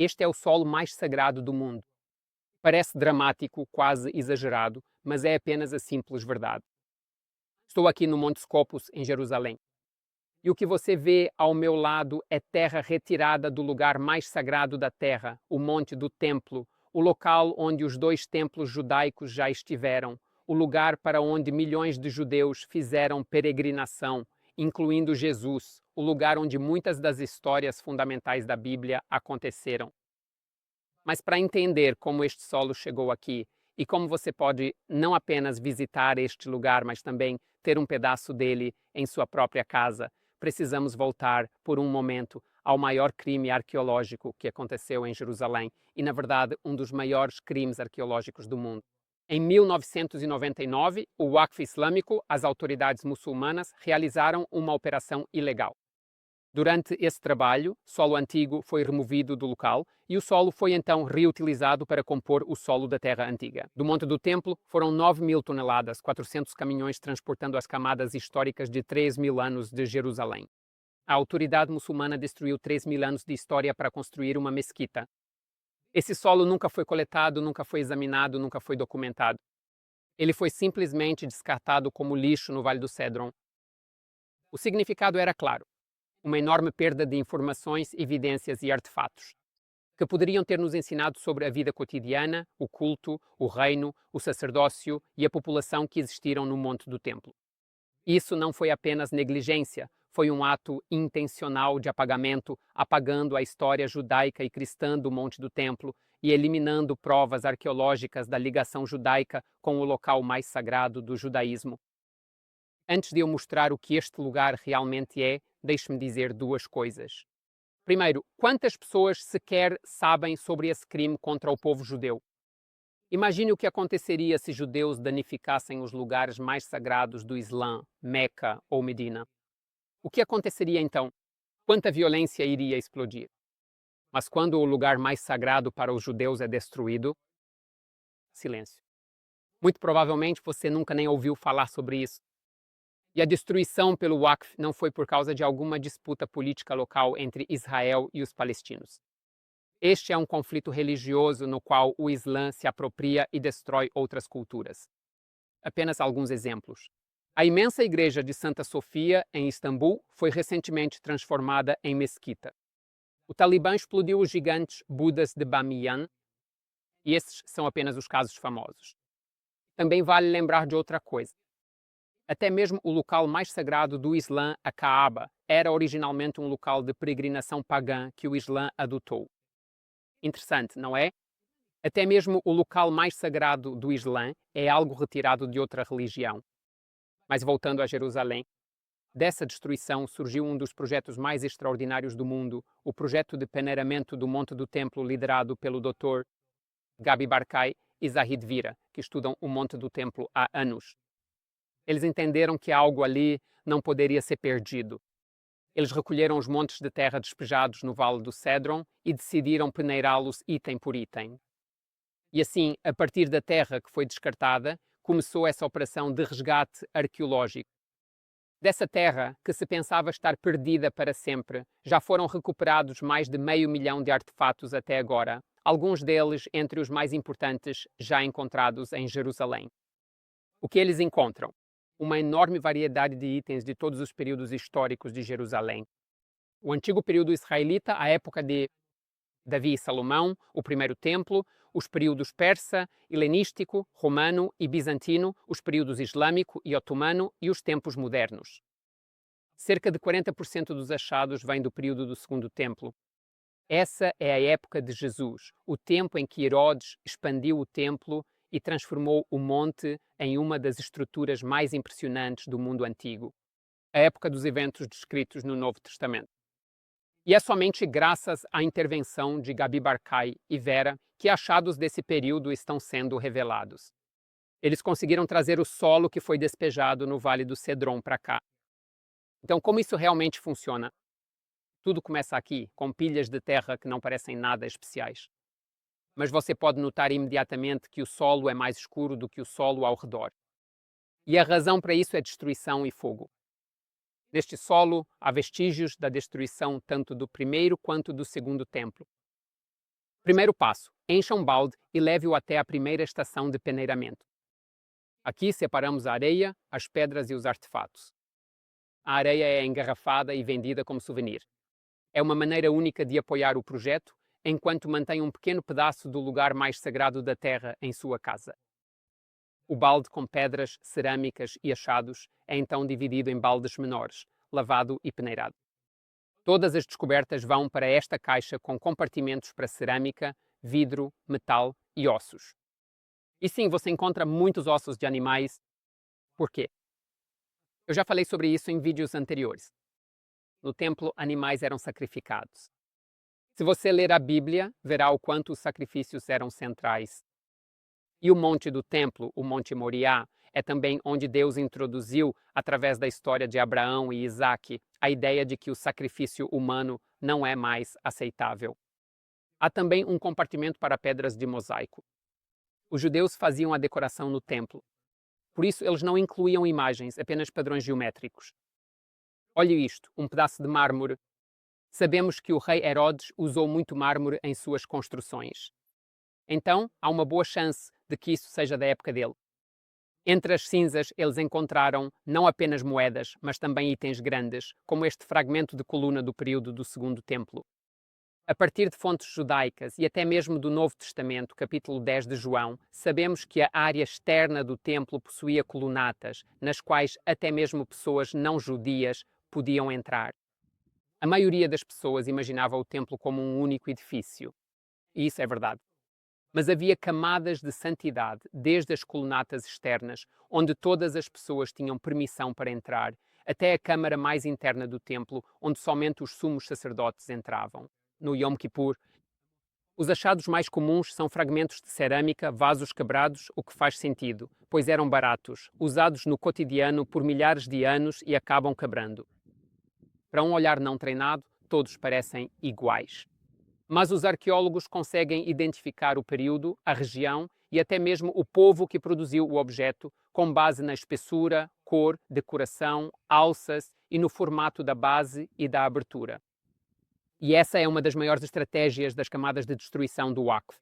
Este é o solo mais sagrado do mundo. Parece dramático, quase exagerado, mas é apenas a simples verdade. Estou aqui no Monte Scopus, em Jerusalém. E o que você vê ao meu lado é terra retirada do lugar mais sagrado da terra, o Monte do Templo, o local onde os dois templos judaicos já estiveram, o lugar para onde milhões de judeus fizeram peregrinação, incluindo Jesus, o lugar onde muitas das histórias fundamentais da Bíblia aconteceram. Mas para entender como este solo chegou aqui e como você pode não apenas visitar este lugar, mas também ter um pedaço dele em sua própria casa, precisamos voltar por um momento ao maior crime arqueológico que aconteceu em Jerusalém e, na verdade, um dos maiores crimes arqueológicos do mundo. Em 1999, o Waqf Islâmico, as autoridades muçulmanas, realizaram uma operação ilegal. Durante esse trabalho, solo antigo foi removido do local e o solo foi então reutilizado para compor o solo da terra antiga. Do Monte do Templo foram 9.000 toneladas, 400 caminhões transportando as camadas históricas de 3.000 anos de Jerusalém. A autoridade muçulmana destruiu 3.000 anos de história para construir uma mesquita. Esse solo nunca foi coletado, nunca foi examinado, nunca foi documentado. Ele foi simplesmente descartado como lixo no Vale do Cédron. O significado era claro: uma enorme perda de informações, evidências e artefatos, que poderiam ter nos ensinado sobre a vida cotidiana, o culto, o reino, o sacerdócio e a população que existiram no Monte do Templo. Isso não foi apenas negligência, foi um ato intencional de apagamento, apagando a história judaica e cristã do Monte do Templo e eliminando provas arqueológicas da ligação judaica com o local mais sagrado do judaísmo. Antes de eu mostrar o que este lugar realmente é, deixe-me dizer duas coisas. Primeiro, quantas pessoas sequer sabem sobre esse crime contra o povo judeu? Imagine o que aconteceria se judeus danificassem os lugares mais sagrados do Islã, Meca ou Medina. O que aconteceria então? Quanta violência iria explodir? Mas quando o lugar mais sagrado para os judeus é destruído, silêncio. Muito provavelmente você nunca nem ouviu falar sobre isso. E a destruição pelo Waqf não foi por causa de alguma disputa política local entre Israel e os palestinos. Este é um conflito religioso no qual o Islã se apropria e destrói outras culturas. Apenas alguns exemplos. A imensa igreja de Santa Sofia, em Istambul, foi recentemente transformada em mesquita. O Talibã explodiu os gigantes Budas de Bamiyan, e esses são apenas os casos famosos. Também vale lembrar de outra coisa. Até mesmo o local mais sagrado do Islã, a Kaaba, era originalmente um local de peregrinação pagã que o Islã adotou. Interessante, não é? Até mesmo o local mais sagrado do Islã é algo retirado de outra religião. Mas voltando a Jerusalém, dessa destruição surgiu um dos projetos mais extraordinários do mundo, o projeto de peneiramento do Monte do Templo liderado pelo Dr. Gabi Barkay e Zahid Vira, que estudam o Monte do Templo há anos. Eles entenderam que algo ali não poderia ser perdido. Eles recolheram os montes de terra despejados no Vale do Cédron e decidiram peneirá-los item por item. E assim, a partir da terra que foi descartada, começou essa operação de resgate arqueológico. Dessa terra, que se pensava estar perdida para sempre, já foram recuperados mais de 500 mil de artefatos até agora, alguns deles entre os mais importantes já encontrados em Jerusalém. O que eles encontram? Uma enorme variedade de itens de todos os períodos históricos de Jerusalém. O antigo período israelita, a época de Davi e Salomão, o primeiro templo, os períodos persa, helenístico, romano e bizantino, os períodos islâmico e otomano e os tempos modernos. Cerca de 40% dos achados vêm do período do segundo templo. Essa é a época de Jesus, o tempo em que Herodes expandiu o templo e transformou o monte em uma das estruturas mais impressionantes do mundo antigo. A época dos eventos descritos no Novo Testamento. E é somente graças à intervenção de Gabi Barkay e Vera que achados desse período estão sendo revelados. Eles conseguiram trazer o solo que foi despejado no Vale do Cédron para cá. Então, como isso realmente funciona? Tudo começa aqui, com pilhas de terra que não parecem nada especiais. Mas você pode notar imediatamente que o solo é mais escuro do que o solo ao redor. E a razão para isso é destruição e fogo. Neste solo, há vestígios da destruição tanto do primeiro quanto do segundo templo. Primeiro passo: encha um balde e leve-o até a primeira estação de peneiramento. Aqui separamos a areia, as pedras e os artefatos. A areia é engarrafada e vendida como souvenir. É uma maneira única de apoiar o projeto, enquanto mantém um pequeno pedaço do lugar mais sagrado da terra em sua casa. O balde com pedras, cerâmicas e achados é então dividido em baldes menores, lavado e peneirado. Todas as descobertas vão para esta caixa com compartimentos para cerâmica, vidro, metal e ossos. E sim, você encontra muitos ossos de animais. Por quê? Eu já falei sobre isso em vídeos anteriores. No templo, animais eram sacrificados. Se você ler a Bíblia, verá o quanto os sacrifícios eram centrais. E o monte do templo, o Monte Moriá, é também onde Deus introduziu, através da história de Abraão e Isaque, a ideia de que o sacrifício humano não é mais aceitável. Há também um compartimento para pedras de mosaico. Os judeus faziam a decoração no templo. Por isso, eles não incluíam imagens, apenas padrões geométricos. Olhe isto, um pedaço de mármore. Sabemos que o rei Herodes usou muito mármore em suas construções. Então, há uma boa chance de que isso seja da época dele. Entre as cinzas, eles encontraram não apenas moedas, mas também itens grandes, como este fragmento de coluna do período do Segundo Templo. A partir de fontes judaicas e até mesmo do Novo Testamento, capítulo 10 de João, sabemos que a área externa do templo possuía colunatas, nas quais até mesmo pessoas não judias podiam entrar. A maioria das pessoas imaginava o templo como um único edifício. E isso é verdade. Mas havia camadas de santidade, desde as colunatas externas, onde todas as pessoas tinham permissão para entrar, até a câmara mais interna do templo, onde somente os sumos sacerdotes entravam. No Yom Kippur, os achados mais comuns são fragmentos de cerâmica, vasos quebrados, o que faz sentido, pois eram baratos, usados no cotidiano por milhares de anos e acabam quebrando. Para um olhar não treinado, todos parecem iguais. Mas os arqueólogos conseguem identificar o período, a região e até mesmo o povo que produziu o objeto, com base na espessura, cor, decoração, alças e no formato da base e da abertura. E essa é uma das maiores estratégias das camadas de destruição do Waqf.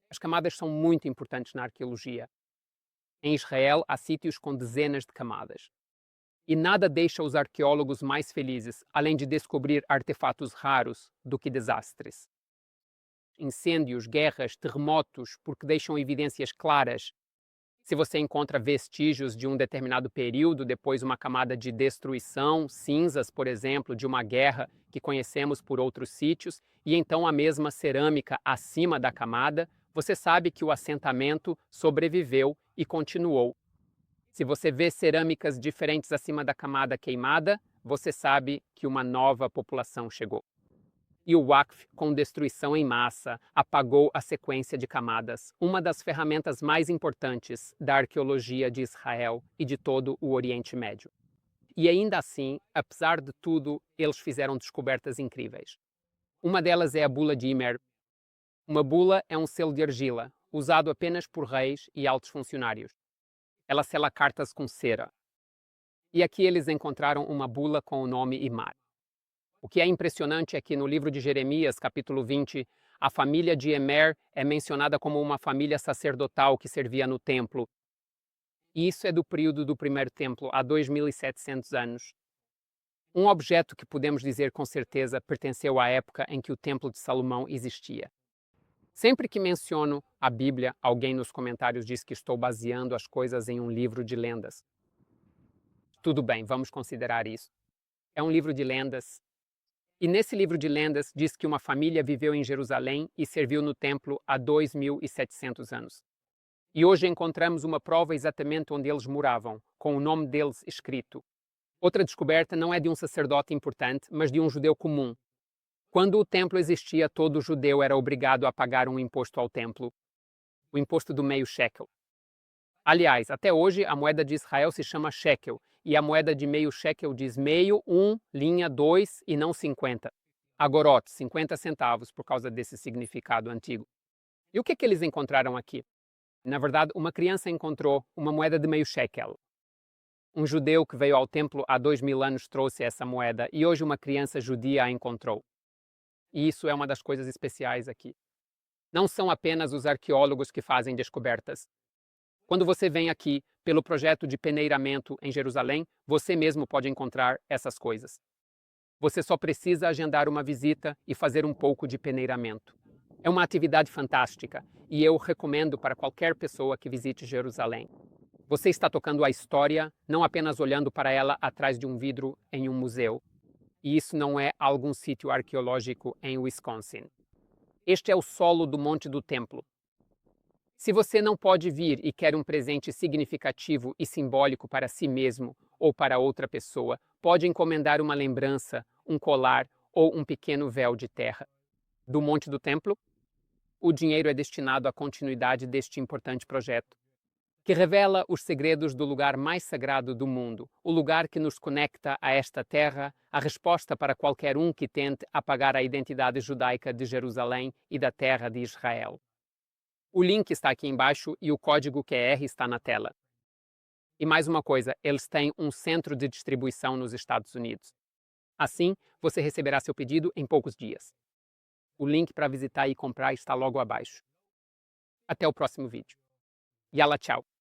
As camadas são muito importantes na arqueologia. Em Israel, há sítios com dezenas de camadas. E nada deixa os arqueólogos mais felizes, além de descobrir artefatos raros, do que desastres. Incêndios, guerras, terremotos, porque deixam evidências claras. Se você encontra vestígios de um determinado período, depois uma camada de destruição, cinzas, por exemplo, de uma guerra que conhecemos por outros sítios, e então a mesma cerâmica acima da camada, você sabe que o assentamento sobreviveu e continuou. Se você vê cerâmicas diferentes acima da camada queimada, você sabe que uma nova população chegou. E o Waqf, com destruição em massa, apagou a sequência de camadas, uma das ferramentas mais importantes da arqueologia de Israel e de todo o Oriente Médio. E ainda assim, apesar de tudo, eles fizeram descobertas incríveis. Uma delas é a bula de Imer. Uma bula é um selo de argila, usado apenas por reis e altos funcionários. Ela sela cartas com cera. E aqui eles encontraram uma bula com o nome Imar. O que é impressionante é que no livro de Jeremias, capítulo 20, a família de Emer é mencionada como uma família sacerdotal que servia no templo. E isso é do período do primeiro templo, há 2700 anos. Um objeto que podemos dizer com certeza pertenceu à época em que o templo de Salomão existia. Sempre que menciono a Bíblia, alguém nos comentários diz que estou baseando as coisas em um livro de lendas. Tudo bem, vamos considerar isso. É um livro de lendas. E nesse livro de lendas diz que uma família viveu em Jerusalém e serviu no templo há 2700 anos. E hoje encontramos uma prova exatamente onde eles moravam, com o nome deles escrito. Outra descoberta não é de um sacerdote importante, mas de um judeu comum. Quando o templo existia, todo judeu era obrigado a pagar um imposto ao templo, o imposto do meio shekel. Aliás, até hoje a moeda de Israel se chama shekel, e a moeda de meio shekel diz meio, 2 e não 50. Agorot, 50 centavos, por causa desse significado antigo. E o que é que eles encontraram aqui? Na verdade, uma criança encontrou uma moeda de meio shekel. Um judeu que veio ao templo há 2000 anos trouxe essa moeda e hoje uma criança judia a encontrou. E isso é uma das coisas especiais aqui. Não são apenas os arqueólogos que fazem descobertas. Quando você vem aqui pelo projeto de peneiramento em Jerusalém, você mesmo pode encontrar essas coisas. Você só precisa agendar uma visita e fazer um pouco de peneiramento. É uma atividade fantástica e eu recomendo para qualquer pessoa que visite Jerusalém. Você está tocando a história, não apenas olhando para ela atrás de um vidro em um museu. E isso não é algum sítio arqueológico em Wisconsin. Este é o solo do Monte do Templo. Se você não pode vir e quer um presente significativo e simbólico para si mesmo ou para outra pessoa, pode encomendar uma lembrança, um colar ou um pequeno véu de terra. Do Monte do Templo, o dinheiro é destinado à continuidade deste importante projeto, que revela os segredos do lugar mais sagrado do mundo, o lugar que nos conecta a esta terra, a resposta para qualquer um que tente apagar a identidade judaica de Jerusalém e da terra de Israel. O link está aqui embaixo e o código QR está na tela. E mais uma coisa, eles têm um centro de distribuição nos Estados Unidos. Assim, você receberá seu pedido em poucos dias. O link para visitar e comprar está logo abaixo. Até o próximo vídeo. Yalla, tchau!